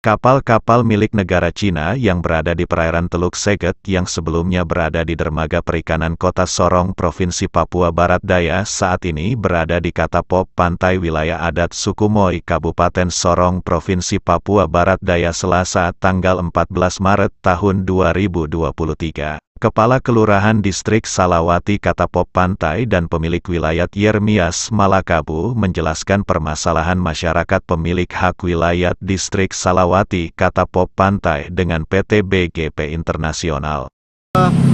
Kapal-kapal milik negara Cina yang berada di perairan Teluk Seget yang sebelumnya berada di dermaga perikanan Kota Sorong, Provinsi Papua Barat Daya, saat ini berada di Katapop, pantai wilayah adat suku Moi, Kabupaten Sorong, Provinsi Papua Barat Daya, Selasa, tanggal 14 Maret tahun 2023. Kepala Kelurahan Distrik Salawati Katapop Pantai dan pemilik wilayah Yermias Malakabu menjelaskan permasalahan masyarakat pemilik hak wilayah Distrik Salawati Katapop Pantai dengan PT BGP Internasional.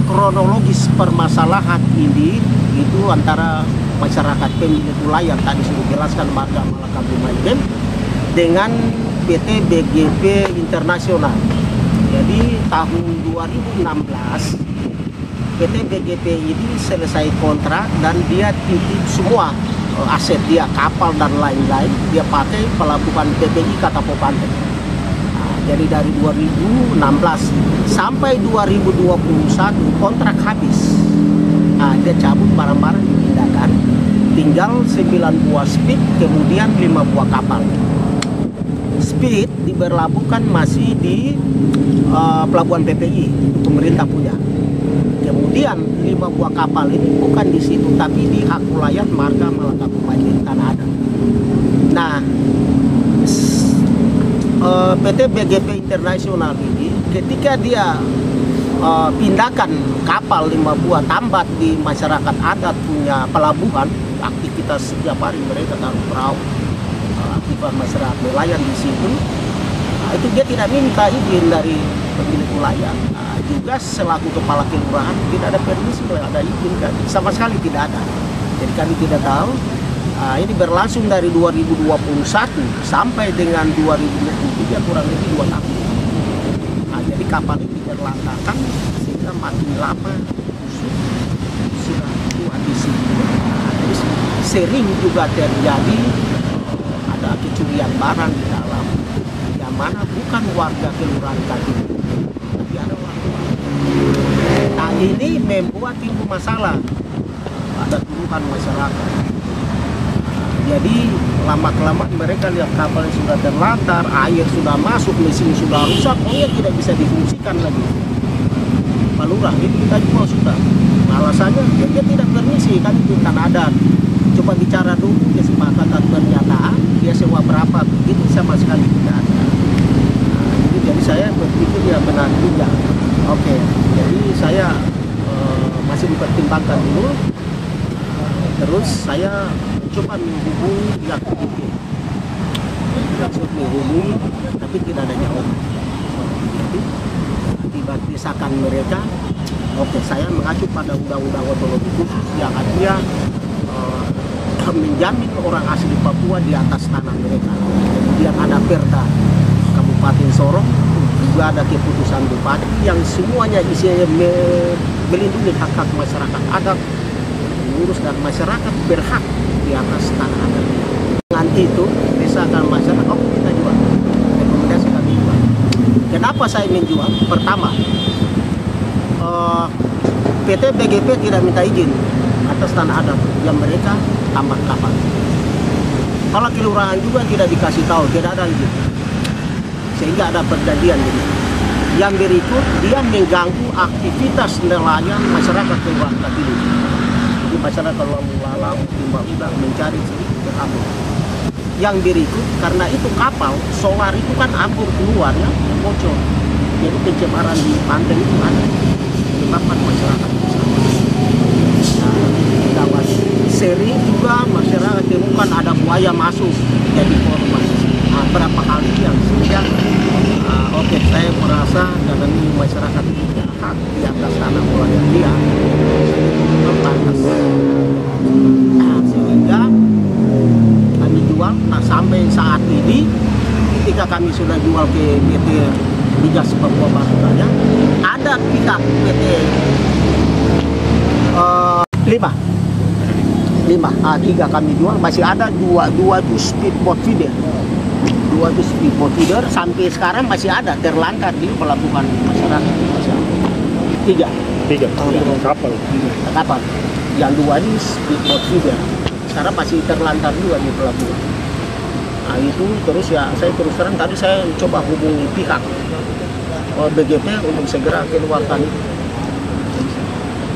Kronologis permasalahan ini itu antara masyarakat pemilik wilayah tadi sudah jelaskan Marga Malakabu Maigen dengan PT BGP Internasional. Jadi tahun 2016 PT BGP ini selesai kontrak dan dia titip semua aset dia, kapal dan lain-lain, dia pakai pelabuhan PPI Katapop Pantai. Jadi dari 2016 sampai 2021 kontrak habis. Dia cabut barang-barang dipindahkan, tinggal 9 buah speed, kemudian 5 buah kapal. Speed diberlabuhkan masih di pelabuhan PPI, pemerintah punya. Kemudian 5 buah kapal ini bukan di situ, tapi di hak wilayah Marga Malakabu Maigen Tanah Adat. Nah, PT BGP Internasional ini ketika dia pindahkan kapal 5 buah tambat di masyarakat adat punya pelabuhan, aktivitas setiap hari mereka taruh perahu, aktivitas masyarakat nelayan di situ, itu dia tidak minta izin dari pemilik wilayah. Juga selaku kepala kelurahan tidak ada permisi, tidak ada izin, sama sekali tidak ada. Jadi kami tidak tahu. Ini berlangsung dari 2021 sampai dengan 2023, kurang lebih 2 tahun. Jadi kapal ini terlantarkan sehingga makin lama sudah tua di sini. Jadi sering juga terjadi ada kecurian barang di dalam, yang mana bukan warga kelurahan tadi, tapi ada warga. Nah, ini membuat timbul masalah pada keluhan masyarakat. Jadi lama-kelamaan mereka lihat kapal sudah terlantar, air sudah masuk, mesin sudah rusak, pokoknya tidak bisa difungsikan lagi. Pak Lurah, itu kita juga sudah. Alasannya dia tidak permisi, kan itu tanah adat. Coba bicara dulu kesepakatan pernyataan, dia sewa berapa, itu sama sekali tidak ada. Jadi saya berpikir ya benar juga. Oke, jadi saya masih dipertimbangkan dulu. Terus saya coba menghubungi pihak BGP. Langsung menghubungi, tapi tidak ada jawaban. Jadi tiba desakan mereka. Oke, saya mengacu pada undang-undang otonomi khusus yang artinya menjamin orang asli Papua di atas tanah mereka. Kemudian ada Perda Kabupaten Sorong, juga ada keputusan bupati yang semuanya isinya melindungi hak-hak masyarakat adat, mengurus dan masyarakat berhak di atas tanah adat. Dengan itu, misalkan masyarakat, kita jual, rekomendasi kami jual. Kenapa saya menjual? Pertama, PT BGP tidak minta izin atas tanah adat yang mereka tambah kapal. Kalau kelurahan juga tidak dikasih tahu, tidak ada izin. Sehingga ada perjanjian ini. Yang berikut, dia mengganggu aktivitas nelayan masyarakat kelurahan tadi. Jadi masyarakat lalu timba udang mencari sedikit berambur. Yang berikut, karena itu kapal solar itu kan ambur keluar ya, bocor. Jadi pencemaran di pantai itu ada, menyebabkan masyarakat gawat. Sering juga masyarakat temukan ada buaya masuk, jadi korban. Berapa kali yang sehingga oke, saya merasa karena ini masyarakat punya hak di atas tanah wilayah dia terbatas, sehingga kami jual. Nah, sampai saat ini ketika kami sudah jual ke PT Migas Papua Barat Daya, ada pihak PT 3 kami jual, masih ada dua speedboat feeder. 2 speedboat feeder sampai sekarang masih ada terlantar di pelabuhan masyarakat. 3 kapal. Yang 2 ini speedboat feeder. Sekarang masih terlantar juga di pelabuhan. Nah itu terus ya saya terus terang tadi saya coba hubungi pihak BGP untuk segera keluarkan itu.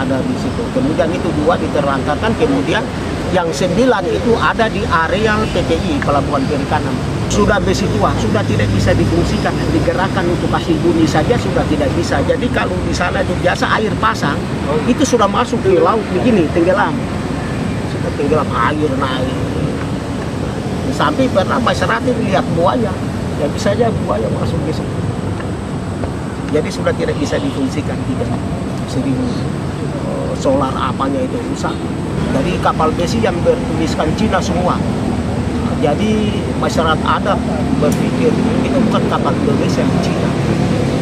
Ada di situ. Kemudian itu 2 diterlantarkan, kemudian yang 9 itu ada di areal PPI Pelabuhan Perikanan. Sudah besi tua, sudah tidak bisa difungsikan, digerakkan untuk kasih bunyi saja sudah tidak bisa. Jadi kalau di sana itu biasa air pasang, itu sudah masuk ke laut begini, tenggelam. Sudah tenggelam, air naik. Sampai pernah masyarakat lihat buaya, ya bisa saja buaya masuk ke situ. Jadi sudah tidak bisa difungsikan, tidak. Sering solar apanya itu rusak. Jadi kapal besi yang bertuliskan Cina semua. Jadi masyarakat adat berpikir itu bukan kapal Indonesia, Cina.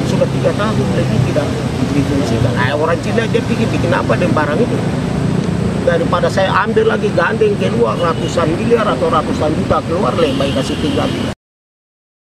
Sudah 3 tahun lebih tidak difungsikan. Orang Cina dia pikir bikin apa dengan barang itu. Daripada saya ambil lagi gandeng keluar ratusan miliar atau ratusan juta keluar, lebih baik kasih tinggal.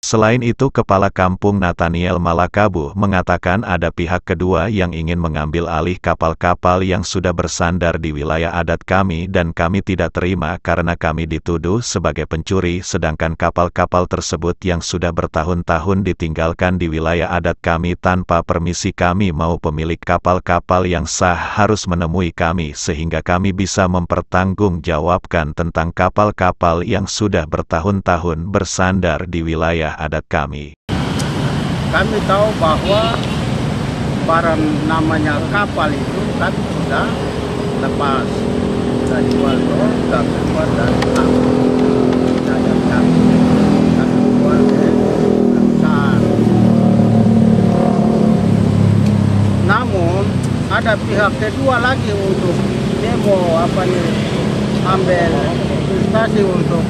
Selain itu, Kepala Kampung Nathaniel Malakabu mengatakan ada pihak kedua yang ingin mengambil alih kapal-kapal yang sudah bersandar di wilayah adat kami dan kami tidak terima karena kami dituduh sebagai pencuri sedangkan kapal-kapal tersebut yang sudah bertahun-tahun ditinggalkan di wilayah adat kami tanpa permisi kami mau pemilik kapal-kapal yang sah harus menemui kami sehingga kami bisa mempertanggungjawabkan tentang kapal-kapal yang sudah bertahun-tahun bersandar di wilayah adat kami. Kami tahu bahwa barang namanya kapal itu kami sudah lepas, sudah jual sudah keluar dari wilayah kami jual ke perusahaan. Namun ada pihak kedua lagi untuk demo ambil investasi untuk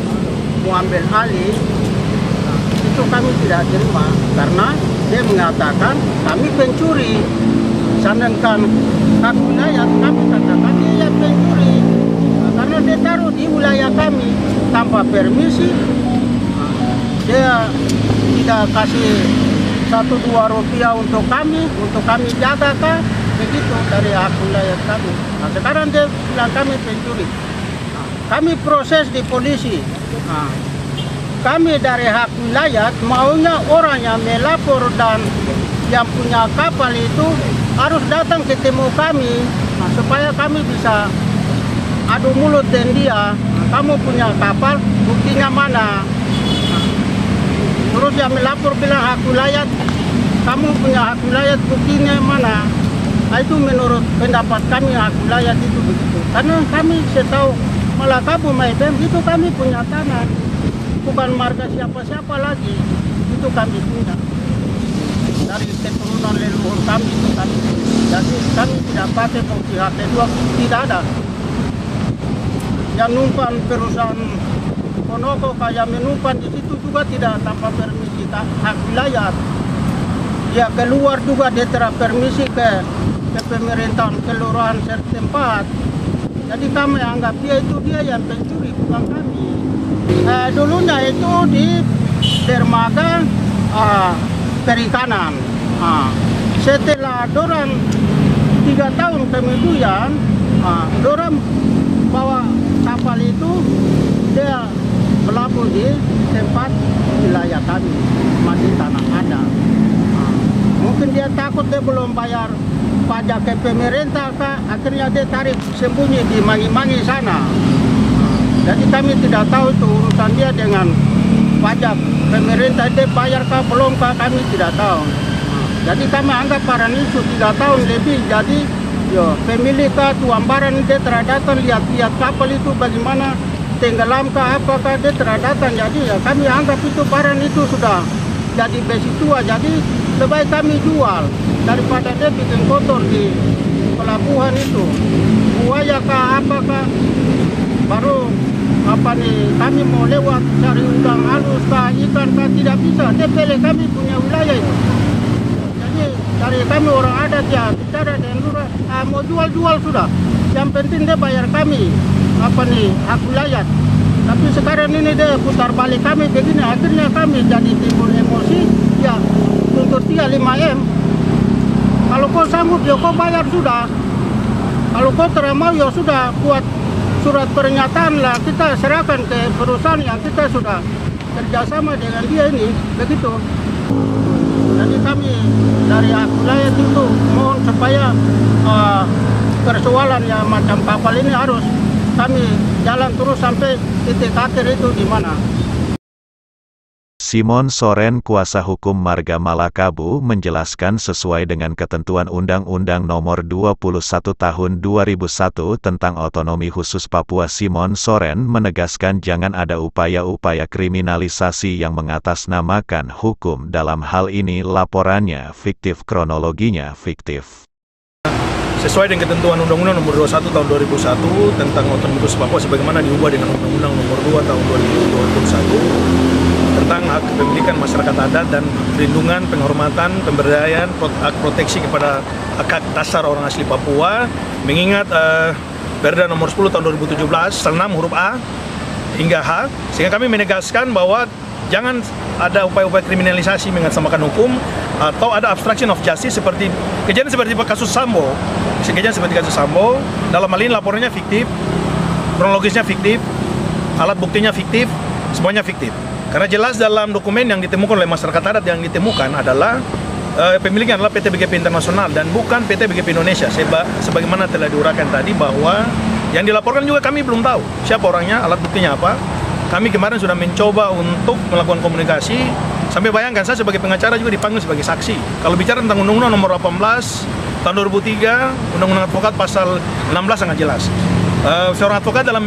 mengambil alih. Itu kami tidak terima karena dia mengatakan kami pencuri, sedangkan hak wilayah kami katakan dia pencuri karena dia taruh di wilayah kami tanpa permisi. Dia tidak kasih 1-2 rupiah untuk kami jaga kah begitu dari hak wilayah kami. Nah, sekarang dia bilang kami pencuri. Kami proses di polisi. Kami dari hak wilayah maunya orang yang melapor dan yang punya kapal itu harus datang ketemu kami supaya kami bisa adu mulut dengan dia. Kamu punya kapal, buktinya mana? Terus yang melapor bilang hak wilayah, kamu punya hak wilayah, buktinya mana? Nah, itu menurut pendapat kami hak wilayah itu begitu. Karena kami setahu Malakabu Maibem itu kami punya tanah. Bukan marga siapa-siapa lagi, itu kami punya dari keturunan leluhur kami itu kami. Jadi kami tidak pakai pihak kedua, tidak ada. Yang numpan perusahaan Ponoko kayak menumpan di situ juga tidak tanpa permisi hak wilayah. Dia keluar juga dia tidak permisi ke pemerintahan kelurahan setempat. Jadi kami anggap dia yang pencuri, bukan kami. Dulunya itu di dermaga perikanan. Setelah dorang 3 tahun kemudian, dorang bawa kapal itu dia berlabuh di tempat wilayah kami, masih tanah adat. Mungkin dia takut dia belum bayar pajak ke pemerintah, akhirnya dia tarik sembunyi di Mangi-Mangi sana. Jadi kami tidak tahu itu urusan dia dengan pajak pemerintah, dia bayar kah belum kah kami tidak tahu. Jadi kami anggap barang itu 3 tahun lebih, jadi pemilik kah tuan barang dia terdatang lihat kapal itu bagaimana tenggelam kah apakah dia terdatang. Jadi ya kami anggap itu barang itu sudah jadi besi tua, jadi lebih baik kami jual daripada dia bikin kotor di pelabuhan itu. Buaya kah apakah baru kami mau lewat cari udang halus kah ikan kah tidak bisa, dia pilih kami punya wilayah itu. Jadi dari kami orang adat ya bicara dengan lurah, mau jual sudah, yang penting dia bayar kami hak wilayah. Tapi sekarang ini dia putar balik kami begini, akhirnya kami jadi timbul emosi, ya tuntut dia 5M. Kalau kau sanggup ya kau bayar sudah, kalau kau tidak mau ya sudah buat surat pernyataan lah, kita serahkan ke perusahaan yang kita sudah kerjasama dengan dia ini begitu. Jadi kami dari wilayah itu mohon supaya persoalan yang macam kapal ini harus kami jalan terus sampai titik akhir itu di mana. Simon Soren, kuasa hukum Marga Malakabu, menjelaskan sesuai dengan ketentuan Undang-Undang Nomor 21 Tahun 2001 tentang Otonomi Khusus Papua. Simon Soren menegaskan jangan ada upaya-upaya kriminalisasi yang mengatasnamakan hukum. Dalam hal ini laporannya fiktif, kronologinya fiktif. Sesuai dengan ketentuan Undang-Undang Nomor 21 Tahun 2001 tentang Otonomi Khusus Papua sebagaimana diubah dengan Undang-Undang Nomor 2 Tahun 2021 tentang hak kepemilikan masyarakat adat dan perlindungan, penghormatan, pemberdayaan, hak proteksi kepada hak dasar orang asli Papua, mengingat Perda Nomor 10 Tahun 2017 pasal 6 huruf A hingga H, sehingga kami menegaskan bahwa jangan ada upaya-upaya kriminalisasi mengatasnamakan hukum atau ada obstruction of justice seperti kejadian seperti kasus Sambo. Kejadian seperti kasus Sambo, dalam hal ini laporannya fiktif, kronologisnya fiktif, alat buktinya fiktif, semuanya fiktif. Karena jelas dalam dokumen yang ditemukan oleh masyarakat adat yang ditemukan adalah pemiliknya adalah PT BGP Internasional dan bukan PT BGP Indonesia. Sebagaimana telah diuraikan tadi bahwa yang dilaporkan juga kami belum tahu siapa orangnya, alat buktinya apa. Kami kemarin sudah mencoba untuk melakukan komunikasi, sampai bayangkan saya sebagai pengacara juga dipanggil sebagai saksi. Kalau bicara tentang Undang-Undang Nomor 18 Tahun 2003, Undang-Undang Advokat pasal 16 sangat jelas. Seorang advokat dalam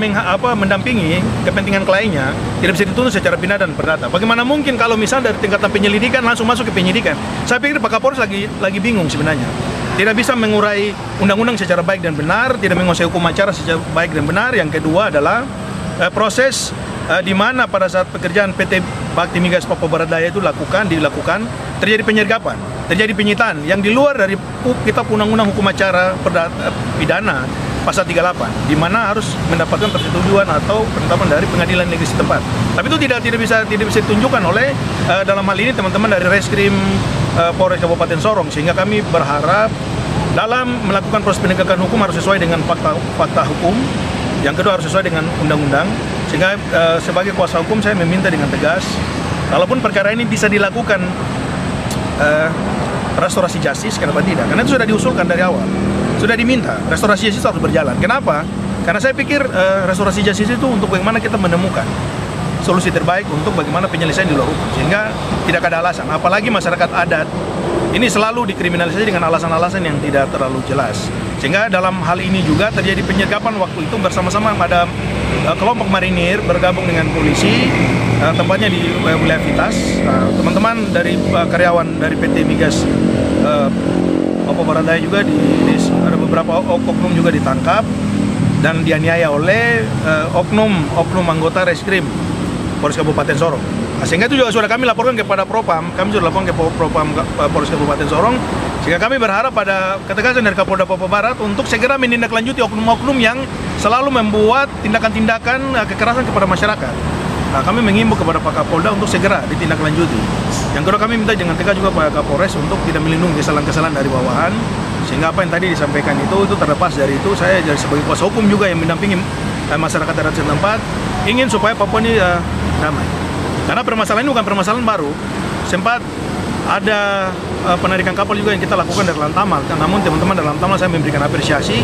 mendampingi kepentingan kliennya tidak bisa dituntut secara pidana dan perdata. Bagaimana mungkin kalau misalnya dari tingkatan penyelidikan langsung masuk ke penyidikan? Saya pikir Pak Kapolres lagi bingung sebenarnya. Tidak bisa mengurai undang-undang secara baik dan benar, tidak menguasai hukum acara secara baik dan benar. Yang kedua adalah proses di mana pada saat pekerjaan PT Bakti Migas Papua Barat Daya itu dilakukan terjadi penyergapan, terjadi penyitaan yang di luar dari kitab undang-undang hukum acara pidana pasal 38, di mana harus mendapatkan persetujuan atau penetapan dari pengadilan negeri setempat. Tapi itu tidak bisa ditunjukkan oleh dalam hal ini teman-teman dari Reskrim Polres Kabupaten Sorong, sehingga kami berharap dalam melakukan proses penegakan hukum harus sesuai dengan fakta hukum. Yang kedua harus sesuai dengan undang-undang. Sehingga sebagai kuasa hukum saya meminta dengan tegas, kalaupun perkara ini bisa dilakukan restorasi justice, kenapa tidak? Karena itu sudah diusulkan dari awal. Sudah diminta, restorasi justice harus berjalan. Kenapa? Karena saya pikir restorasi justice itu untuk bagaimana kita menemukan solusi terbaik untuk bagaimana penyelesaian di luar hukum. Sehingga tidak ada alasan, apalagi masyarakat adat ini selalu dikriminalisasi dengan alasan-alasan yang tidak terlalu jelas. Sehingga dalam hal ini juga terjadi penyergapan waktu itu bersama-sama ada kelompok marinir bergabung dengan polisi, tempatnya di wilayah Vitas. Teman-teman dari karyawan dari PT Migas Papua Barat Daya juga ada beberapa oknum juga ditangkap dan dianiaya oleh oknum anggota Reskrim Polres Kabupaten Sorong. Sehingga itu juga sudah kami laporkan kepada Propam, kami sudah laporkan ke Propam Polres Kabupaten Sorong, sehingga kami berharap pada ketegasan dari Kapolda Papua Barat untuk segera menindaklanjuti oknum-oknum yang selalu membuat tindakan-tindakan kekerasan kepada masyarakat. Nah, kami mengimbau kepada Pak Kapolda untuk segera ditindaklanjuti. Yang kedua, kami minta dengan tegas juga Pak Kapolres untuk tidak melindungi kesalahan-kesalahan dari bawahan, sehingga apa yang tadi disampaikan itu terlepas dari itu. Saya jadi sebagai kuasa hukum juga yang mendampingi masyarakat adat setempat ingin supaya Papua ini damai. Karena permasalahan ini bukan permasalahan baru. Sempat ada penarikan kapal juga yang kita lakukan dari Lantamal. Namun teman-teman dari Lantamal saya memberikan apresiasi.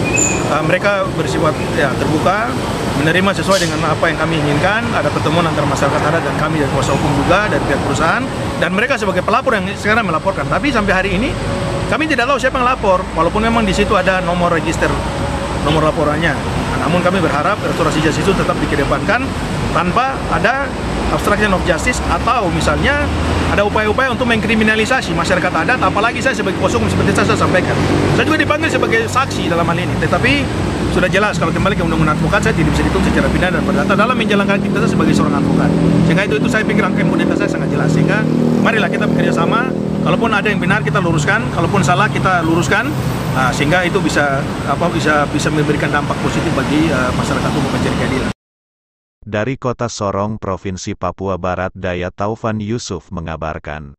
Mereka bersifat terbuka, menerima sesuai dengan apa yang kami inginkan. Ada pertemuan antara masyarakat adat dan kami dari kuasa hukum juga dari pihak perusahaan. Dan mereka sebagai pelapor yang sekarang melaporkan. Tapi sampai hari ini kami tidak tahu siapa yang lapor. Walaupun memang di situ ada nomor register, nomor laporannya. Namun kami berharap restorasi justice itu tetap dikedepankan tanpa ada obstruction of justice atau misalnya ada upaya-upaya untuk mengkriminalisasi masyarakat adat, apalagi saya sebagai kuasa hukum seperti saya sampaikan. Saya juga dipanggil sebagai saksi dalam hal ini, tetapi sudah jelas kalau kembali ke undang-undang advokat saya tidak bisa dituntut secara pidana dan perdata dalam menjalankan aktivitas saya sebagai seorang advokat. Sehingga itu saya pikir angka imunitas saya sangat jelas. Sehingga marilah kita bekerja sama, kalaupun ada yang benar kita luruskan, kalaupun salah kita luruskan, sehingga itu bisa memberikan dampak positif bagi masyarakat umum mencari keadilan. Dari Kota Sorong, Provinsi Papua Barat Daya, Taufan Yusuf mengabarkan.